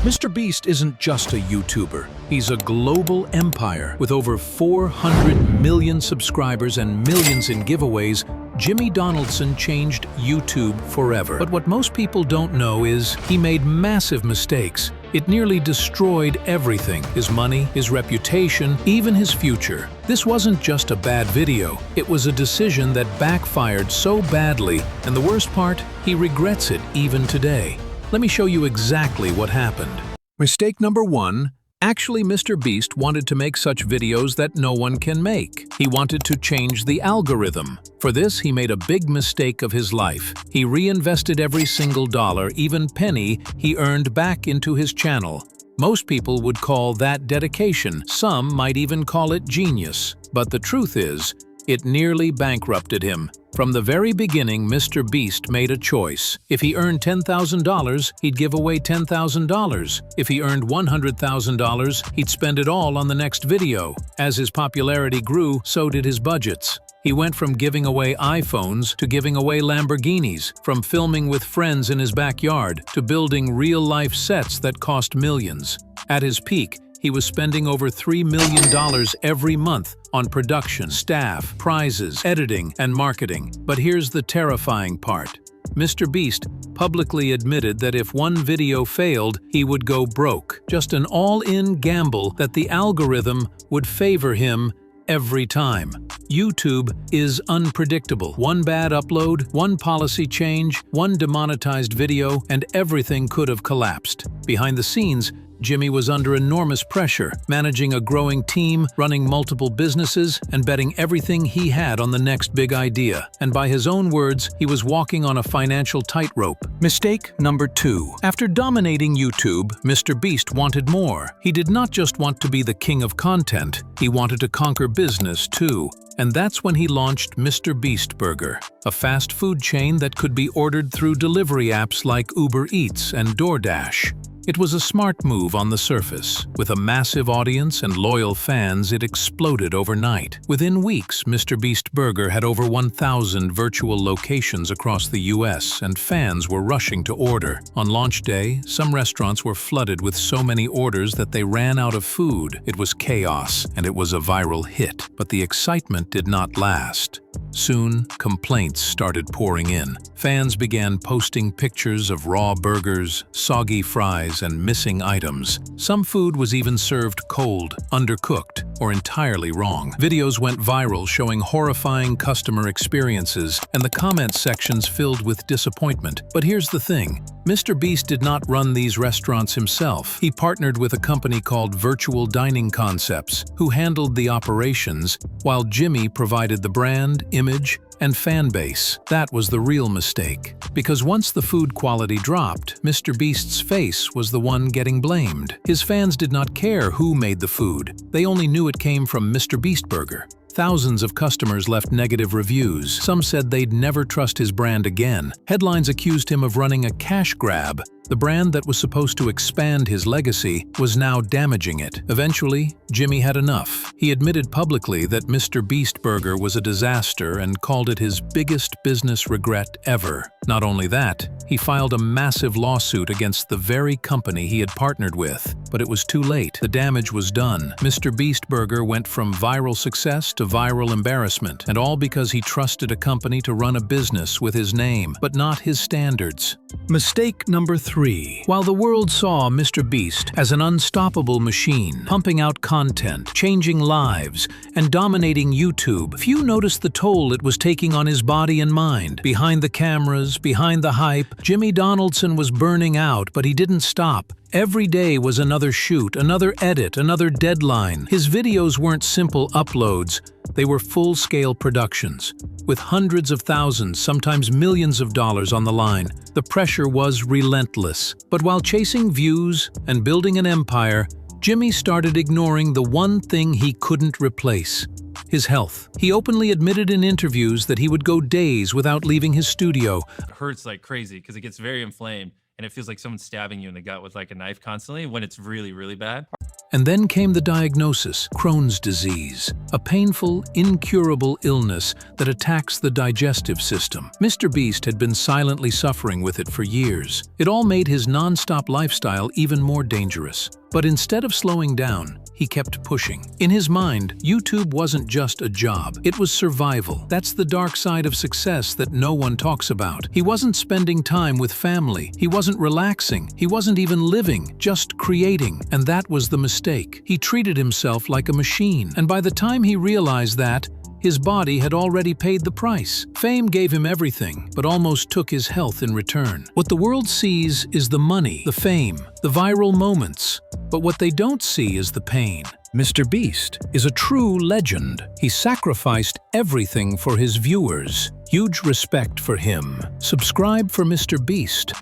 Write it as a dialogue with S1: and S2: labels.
S1: Mr. Beast isn't just a YouTuber. He's a global empire. With over 400 million subscribers and millions in giveaways, Jimmy Donaldson changed YouTube forever. But what most people don't know is he made massive mistakes. It nearly destroyed everything: his money, his reputation, even his future. This wasn't just a bad video. It was a decision that backfired so badly, and the worst part, he regrets it even today. Let me show you exactly what happened. Mistake number 1. Actually, Mr. Beast wanted to make such videos that no one can make. He wanted to change the algorithm. For this, he made a big mistake of his life. He reinvested every single dollar, even penny, he earned back into his channel. Most people would call that dedication. Some might even call it genius. But the truth is, it nearly bankrupted him. From the very beginning, Mr. Beast made a choice. If he earned $10,000, he'd give away $10,000. If he earned $100,000, he'd spend it all on the next video. As his popularity grew, so did his budgets. He went from giving away iPhones to giving away Lamborghinis, from filming with friends in his backyard to building real-life sets that cost millions. At his peak, he was spending over $3 million every month on production, staff, prizes, editing, and marketing. But here's the terrifying part. Mr. Beast publicly admitted that if one video failed, he would go broke. Just an all-in gamble that the algorithm would favor him every time. YouTube is unpredictable. One bad upload, one policy change, one demonetized video, and everything could have collapsed. Behind the scenes, Jimmy was under enormous pressure, managing a growing team, running multiple businesses, and betting everything he had on the next big idea. And by his own words, he was walking on a financial tightrope. Mistake number 2. After dominating YouTube, Mr. Beast wanted more. He did not just want to be the king of content, he wanted to conquer business too. And that's when he launched Mr. Beast Burger, a fast food chain that could be ordered through delivery apps like Uber Eats and DoorDash. It was a smart move on the surface. With a massive audience and loyal fans, it exploded overnight. Within weeks, Mr. Beast Burger had over 1,000 virtual locations across the US, and fans were rushing to order. On launch day, some restaurants were flooded with so many orders that they ran out of food. It was chaos, and it was a viral hit. But the excitement did not last. Soon, complaints started pouring in. Fans began posting pictures of raw burgers, soggy fries, and missing items. Some food was even served cold, undercooked, or entirely wrong. Videos went viral showing horrifying customer experiences, and the comment sections filled with disappointment. But here's the thing. Mr. Beast did not run these restaurants himself. He partnered with a company called Virtual Dining Concepts, who handled the operations, while Jimmy provided the brand, image, and fan base. That was the real mistake. Because once the food quality dropped, Mr. Beast's face was the one getting blamed. His fans did not care who made the food. They only knew it came from Mr. Beast Burger. Thousands of customers left negative reviews. Some said they'd never trust his brand again. Headlines accused him of running a cash grab. The brand that was supposed to expand his legacy was now damaging it. Eventually, Jimmy had enough. He admitted publicly that Mr. Beast Burger was a disaster and called it his biggest business regret ever. Not only that, he filed a massive lawsuit against the very company he had partnered with. But it was too late. The damage was done. Mr. Beast Burger went from viral success to viral embarrassment, and all because he trusted a company to run a business with his name, but not his standards. Mistake number 3. While the world saw Mr. Beast as an unstoppable machine, pumping out content, changing lives, and dominating YouTube, few noticed the toll it was taking on his body and mind. Behind the cameras, behind the hype, Jimmy Donaldson was burning out, but he didn't stop. Every day was another shoot, another edit, another deadline. His videos weren't simple uploads. They were full-scale productions, with hundreds of thousands, sometimes millions of dollars on the line. The pressure was relentless. But while chasing views and building an empire, Jimmy started ignoring the one thing he couldn't replace: his health. He openly admitted in interviews that he would go days without leaving his studio.
S2: It hurts like crazy because it gets very inflamed, and it feels like someone's stabbing you in the gut with like a knife constantly when it's really, really bad.
S1: And then came the diagnosis, Crohn's disease, a painful, incurable illness that attacks the digestive system. Mr. Beast had been silently suffering with it for years. It all made his non-stop lifestyle even more dangerous. But instead of slowing down, he kept pushing. In his mind, YouTube wasn't just a job. It was survival. That's the dark side of success that no one talks about. He wasn't spending time with family. He wasn't relaxing. He wasn't even living, just creating. And that was the mistake. He treated himself like a machine. And by the time he realized that, his body had already paid the price. Fame gave him everything, but almost took his health in return. What the world sees is the money, the fame, the viral moments. But what they don't see is the pain. Mr. Beast is a true legend. He sacrificed everything for his viewers. Huge respect for him. Subscribe for Mr. Beast.